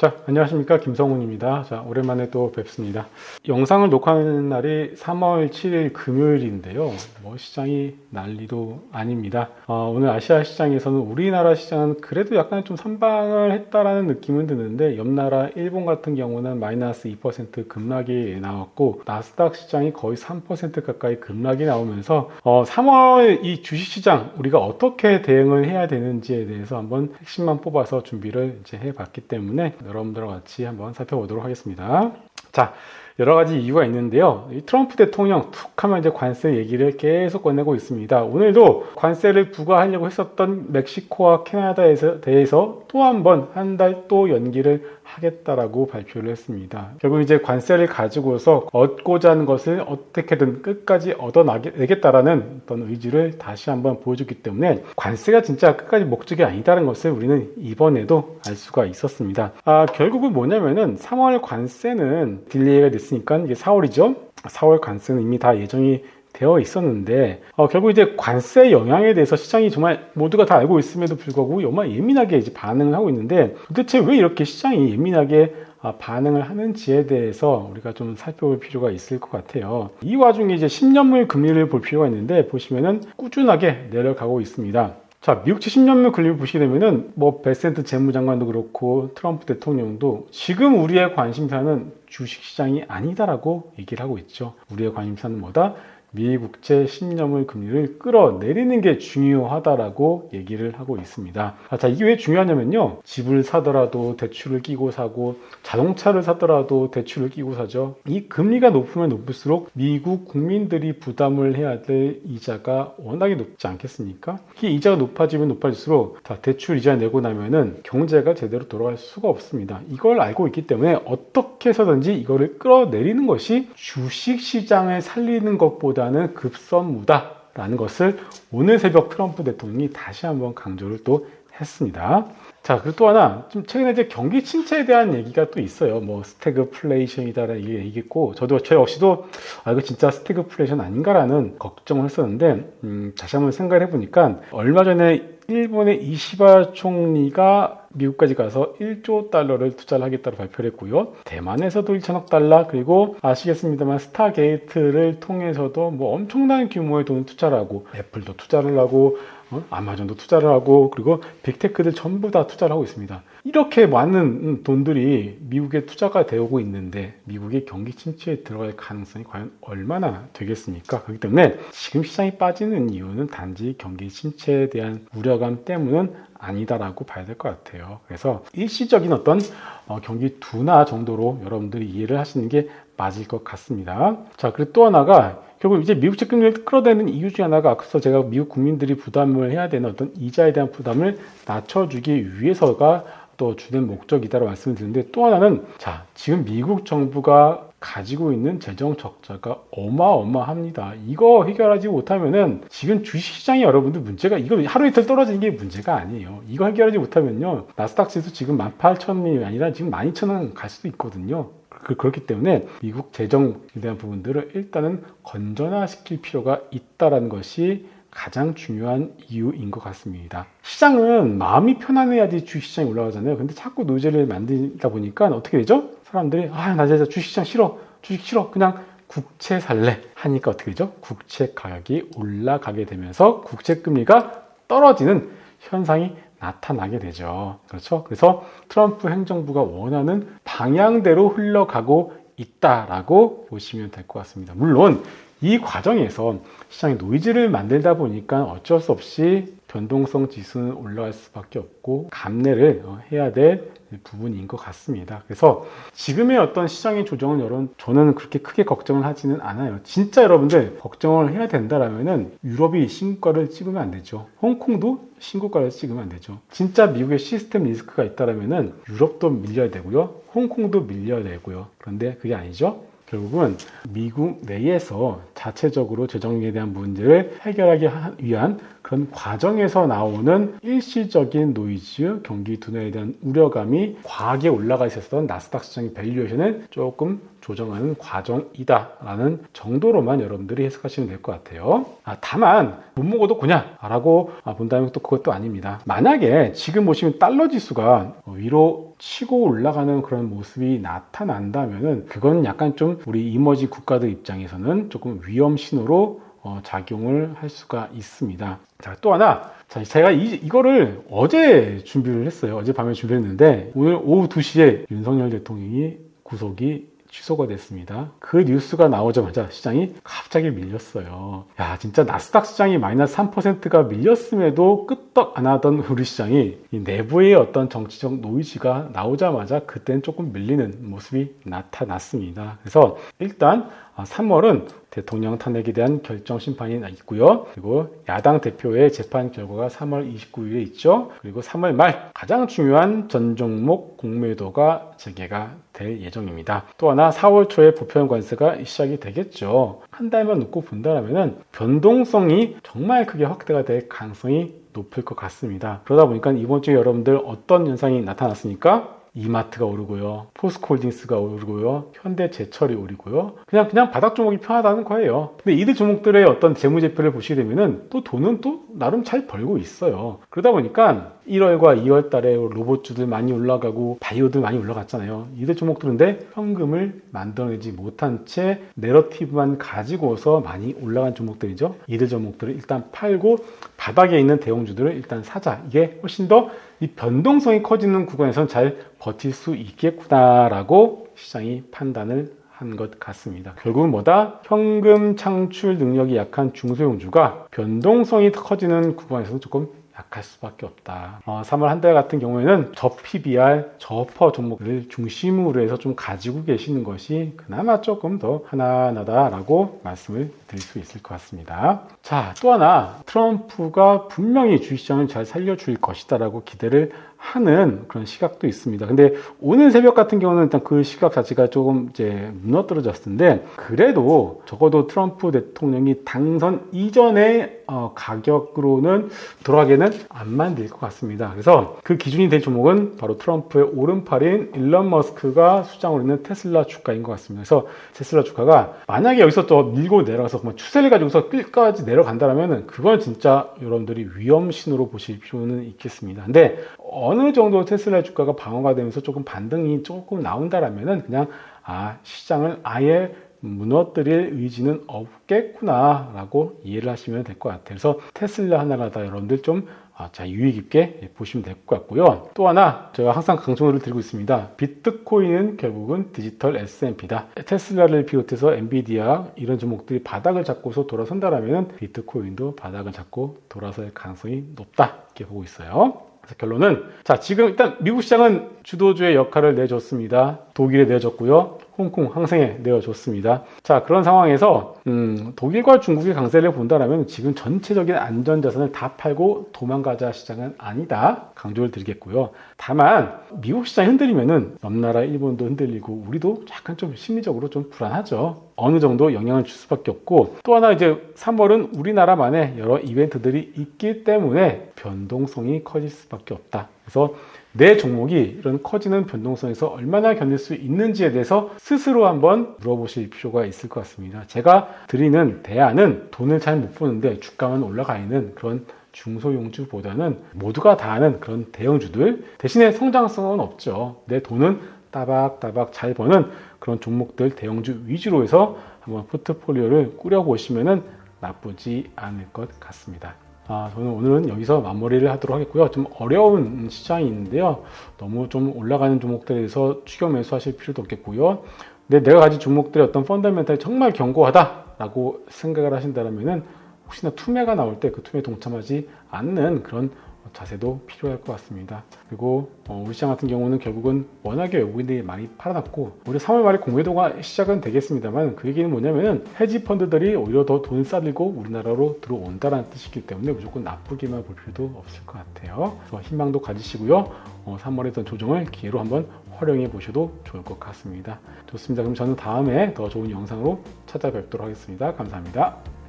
자, 안녕하십니까. 김성훈입니다. 자, 오랜만에 또 뵙습니다. 영상을 녹화하는 날이 3월 7일 금요일인데요. 시장이 난리도 아닙니다. 오늘 아시아 시장에서는 우리나라 시장은 그래도 약간 좀 선방을 했다라는 느낌은 드는데, 옆 나라 일본 같은 경우는 마이너스 2% 급락이 나왔고, 나스닥 시장이 거의 3% 가까이 급락이 나오면서 3월 이 주식시장 우리가 어떻게 대응을 해야 되는지에 대해서 한번 핵심만 뽑아서 준비를 이제 해봤기 때문에 여러분들과 같이 한번 살펴보도록 하겠습니다. 자, 여러 가지 이유가 있는데요. 이 트럼프 대통령 툭 하면 이제 관세 얘기를 계속 꺼내고 있습니다. 오늘도 관세를 부과하려고 했었던 멕시코와 캐나다에 대해서 또 한 번 한 달 또 연기를 하겠다라고 발표를 했습니다. 결국 이제 관세를 가지고서 얻고자 하는 것을 어떻게든 끝까지 얻어내겠다라는 어떤 의지를 다시 한번 보여줬기 때문에 관세가 진짜 끝까지 목적이 아니다라는 것을 우리는 이번에도 알 수가 있었습니다. 결국은 뭐냐면은 3월 관세는 딜레이가 됐으니까 이게 4월이죠. 4월 관세는 이미 다 예정이 되어 있었는데 결국 이제 관세 영향에 대해서 시장이 정말 모두가 다 알고 있음에도 불구하고 정말 예민하게 이제 반응을 하고 있는데, 도대체 왜 이렇게 시장이 예민하게 반응을 하는지에 대해서 우리가 좀 살펴볼 필요가 있을 것 같아요. 이 와중에 이제 10년물 금리를 볼 필요가 있는데, 보시면은 꾸준하게 내려가고 있습니다. 자, 미국 10년물 금리를 보시게 되면은 베센트 재무장관도 그렇고 트럼프 대통령도 지금 우리의 관심사는 주식시장이 아니다라고 얘기를 하고 있죠. 우리의 관심사는 뭐다? 미국제 10년물 금리를 끌어내리는 게 중요하다라고 얘기를 하고 있습니다. 자, 이게 왜 중요하냐면요. 집을 사더라도 대출을 끼고 사고, 자동차를 사더라도 대출을 끼고 사죠. 이 금리가 높으면 높을수록 미국 국민들이 부담을 해야 될 이자가 워낙에 높지 않겠습니까? 이 이자가 높아지면 높아질수록 대출 이자 내고 나면은 경제가 제대로 돌아갈 수가 없습니다. 이걸 알고 있기 때문에 어떻게 해서든지 이거를 끌어내리는 것이 주식시장을 살리는 것보다 는 급선무다라는 것을 오늘 새벽 트럼프 대통령이 다시 한번 강조를 또 했습니다. 자, 그리고 또 하나, 좀 최근에 이제 경기 침체에 대한 얘기가 또 있어요. 스태그플레이션이다라는 얘기 있고, 저 역시도 이거 진짜 스태그플레이션 아닌가라는 걱정을 했었는데, 다시 한번 생각을 해보니까, 얼마 전에 일본의 이시바 총리가 미국까지 가서 1조 달러를 투자를 하겠다고 발표를 했고요. 대만에서도 1천억 달러, 그리고 아시겠습니다만 스타게이트를 통해서도 엄청난 규모의 돈을 투자를 하고, 애플도 투자를 하고, 아마존도 투자를 하고, 그리고 빅테크들 전부 다 투자를 하고 있습니다. 이렇게 많은 돈들이 미국에 투자가 되고 있는데 미국의 경기 침체에 들어갈 가능성이 과연 얼마나 되겠습니까? 그렇기 때문에 지금 시장이 빠지는 이유는 단지 경기 침체에 대한 우려감 때문은 아니다라고 봐야 될 것 같아요. 그래서 일시적인 어떤 경기 둔화 정도로 여러분들이 이해를 하시는 게 맞을 것 같습니다. 자, 그리고 또 하나가 결국 이제 미국 채권을 끌어내는 이유 중에 하나가 앞서 제가 미국 국민들이 부담을 해야 되는 어떤 이자에 대한 부담을 낮춰주기 위해서가 또 주된 목적이다라고 말씀을 드리는데, 또 하나는 지금 미국 정부가 가지고 있는 재정 적자가 어마어마합니다. 이거 해결하지 못하면은 지금 주식시장이 여러분들 문제가, 이거 하루 이틀 떨어지는 게 문제가 아니에요. 이거 해결하지 못하면요, 나스닥 지수 지금 18,000원이 아니라 지금 12,000원 갈 수도 있거든요. 그렇기 때문에 미국 재정에 대한 부분들을 일단은 건전화시킬 필요가 있다는 것이 가장 중요한 이유인 것 같습니다. 시장은 마음이 편안해야지 주식시장이 올라가잖아요. 근데 자꾸 노이즈를 만들다 보니까 어떻게 되죠? 사람들이 나 진짜 주식시장 싫어, 주식 싫어, 그냥 국채 살래 하니까 어떻게 되죠? 국채 가격이 올라가게 되면서 국채 금리가 떨어지는 현상이 나타나게 되죠. 그렇죠? 그래서 트럼프 행정부가 원하는 방향대로 흘러가고 있다라고 보시면 될 것 같습니다. 물론 이 과정에서 시장에 노이즈를 만들다 보니까 어쩔 수 없이 변동성 지수는 올라갈 수밖에 없고 감내를 해야 될 부분인 것 같습니다. 그래서 지금의 어떤 시장의 조정은 저는 그렇게 크게 걱정을 하지는 않아요. 진짜 여러분들 걱정을 해야 된다라면은 유럽이 신고가를 찍으면 안 되죠. 홍콩도 신고가를 찍으면 안 되죠. 진짜 미국의 시스템 리스크가 있다라면은 유럽도 밀려야 되고요, 홍콩도 밀려야 되고요. 그런데 그게 아니죠. 결국은 미국 내에서 자체적으로 재정에 대한 문제를 해결하기 위한 그런 과정에서 나오는 일시적인 노이즈, 경기 둔화에 대한 우려감이 과하게 올라가 있었던 나스닥 시장의 밸류에이션을 조금 조정하는 과정이다라는 정도로만 여러분들이 해석하시면 될 것 같아요. 다만 못 먹어도 그냐라고 본다면 또 그것도 아닙니다. 만약에 지금 보시면 달러 지수가 위로 치고 올라가는 그런 모습이 나타난다면은 그건 약간 좀 우리 이머징 국가들 입장에서는 조금 위험 신호로 작용을 할 수가 있습니다. 자, 또 하나. 자, 제가 이거를 어제 준비를 했어요. 어젯밤에 준비를 했는데 오늘 오후 2시에 윤석열 대통령이 구속이 취소가 됐습니다. 그 뉴스가 나오자마자 시장이 갑자기 밀렸어요. 야, 진짜 나스닥 시장이 마이너스 3%가 밀렸음에도 끄떡 안 하던 우리 시장이 이 내부의 어떤 정치적 노이즈가 나오자마자 그땐 조금 밀리는 모습이 나타났습니다. 그래서 일단 3월은 대통령 탄핵에 대한 결정 심판이 있고요. 그리고 야당 대표의 재판 결과가 3월 29일에 있죠. 그리고 3월 말 가장 중요한 전 종목 공매도가 재개가 될 예정입니다. 또 하나 4월 초에 보편 관세가 시작이 되겠죠. 한 달만 놓고 본다면 변동성이 정말 크게 확대가 될 가능성이 높을 것 같습니다. 그러다 보니까 이번 주에 여러분들 어떤 현상이 나타났습니까? 이마트가 오르고요, 포스코홀딩스가 오르고요, 현대제철이 오르고요. 그냥 바닥 종목이 편하다는 거예요. 근데 이들 종목들의 어떤 재무제표를 보시게 되면은 또 돈은 또 나름 잘 벌고 있어요. 그러다 보니까 1월과 2월 달에 로봇주들 많이 올라가고 바이오들 많이 올라갔잖아요. 이들 종목들인데 현금을 만들어내지 못한 채 내러티브만 가지고서 많이 올라간 종목들이죠. 이들 종목들을 일단 팔고 바닥에 있는 대형주들을 일단 사자. 이게 훨씬 더 이 변동성이 커지는 구간에서는 잘 버틸 수 있겠구나라고 시장이 판단을 한 것 같습니다. 결국은 뭐다? 현금 창출 능력이 약한 중소형주가 변동성이 커지는 구간에서는 조금 약할 수밖에 없다. 3월 한 달 같은 경우에는 저PBR, 저퍼 종목을 중심으로 해서 좀 가지고 계시는 것이 그나마 조금 더 편안하다라고 말씀을 드릴 수 있을 것 같습니다. 자, 또 하나 트럼프가 분명히 주식시장을 잘 살려줄 것이다라고 기대를 하는 그런 시각도 있습니다. 근데 오늘 새벽 같은 경우는 일단 그 시각 자체가 조금 이제 무너뜨려졌을 텐데 그래도 적어도 트럼프 대통령이 당선 이전의 가격으로는 돌아가기는 안 만들 것 같습니다. 그래서 그 기준이 될 종목은 바로 트럼프의 오른팔인 일론 머스크가 수장으로 있는 테슬라 주가인 것 같습니다. 그래서 테슬라 주가가 만약에 여기서 또 밀고 내려가서 그만 추세를 가지고서 끝까지 내려간다면 그건 진짜 여러분들이 위험 신호로 보실 필요는 있겠습니다. 근데 어느 정도 테슬라 주가가 방어가 되면서 조금 반등이 조금 나온다라면은 그냥 시장을 아예 무너뜨릴 의지는 없겠구나라고 이해를 하시면 될 것 같아요. 그래서 테슬라 하나가 다 여러분들 좀 유의 깊게 보시면 될 것 같고요. 또 하나 제가 항상 강조를 드리고 있습니다. 비트코인은 결국은 디지털 S&P다. 테슬라를 비롯해서 엔비디아 이런 종목들이 바닥을 잡고서 돌아선다라면 비트코인도 바닥을 잡고 돌아설 가능성이 높다 이렇게 보고 있어요. 그래서 결론은 지금 일단 미국 시장은 주도주의 역할을 내줬습니다. 독일에 내줬고요. 홍콩, 항생에 내어줬습니다. 그런 상황에서 독일과 중국의 강세를 본다면 지금 전체적인 안전자산을 다 팔고 도망가자 시장은 아니다. 강조를 드리겠고요. 다만 미국 시장이 흔들리면은 넘나라 일본도 흔들리고 우리도 약간 좀 심리적으로 좀 불안하죠. 어느 정도 영향을 줄 수밖에 없고 또 하나 이제 3월은 우리나라만의 여러 이벤트들이 있기 때문에 변동성이 커질 수밖에 없다. 그래서 내 종목이 이런 커지는 변동성에서 얼마나 견딜 수 있는지에 대해서 스스로 한번 물어보실 필요가 있을 것 같습니다. 제가 드리는 대안은 돈을 잘 못 버는데 주가만 올라가 있는 그런 중소형주보다는 모두가 다 아는 그런 대형주들 대신에 성장성은 없죠. 내 돈은 따박따박 잘 버는 그런 종목들 대형주 위주로 해서 한번 포트폴리오를 꾸려보시면 나쁘지 않을 것 같습니다. 저는 오늘은 여기서 마무리를 하도록 하겠고요. 좀 어려운 시장이 있는데요. 너무 좀 올라가는 종목들에 대해서 추격 매수하실 필요도 없겠고요. 근데 내가 가진 종목들의 어떤 펀더멘탈이 정말 견고하다라고 생각을 하신다면 혹시나 투매가 나올 때 그 투매에 동참하지 않는 그런 자세도 필요할 것 같습니다. 그리고 우리 시장 같은 경우는 결국은 워낙에 외국인들이 많이 팔아놨고 올해 3월 말에 공매도가 시작은 되겠습니다만 그 얘기는 뭐냐면은 헤지 펀드들이 오히려 더 돈을 싸들고 우리나라로 들어온다는 뜻이기 때문에 무조건 나쁘게만 볼 필요도 없을 것 같아요. 그래서 희망도 가지시고요. 3월에 어떤 조정을 기회로 한번 활용해 보셔도 좋을 것 같습니다. 좋습니다. 그럼 저는 다음에 더 좋은 영상으로 찾아뵙도록 하겠습니다. 감사합니다.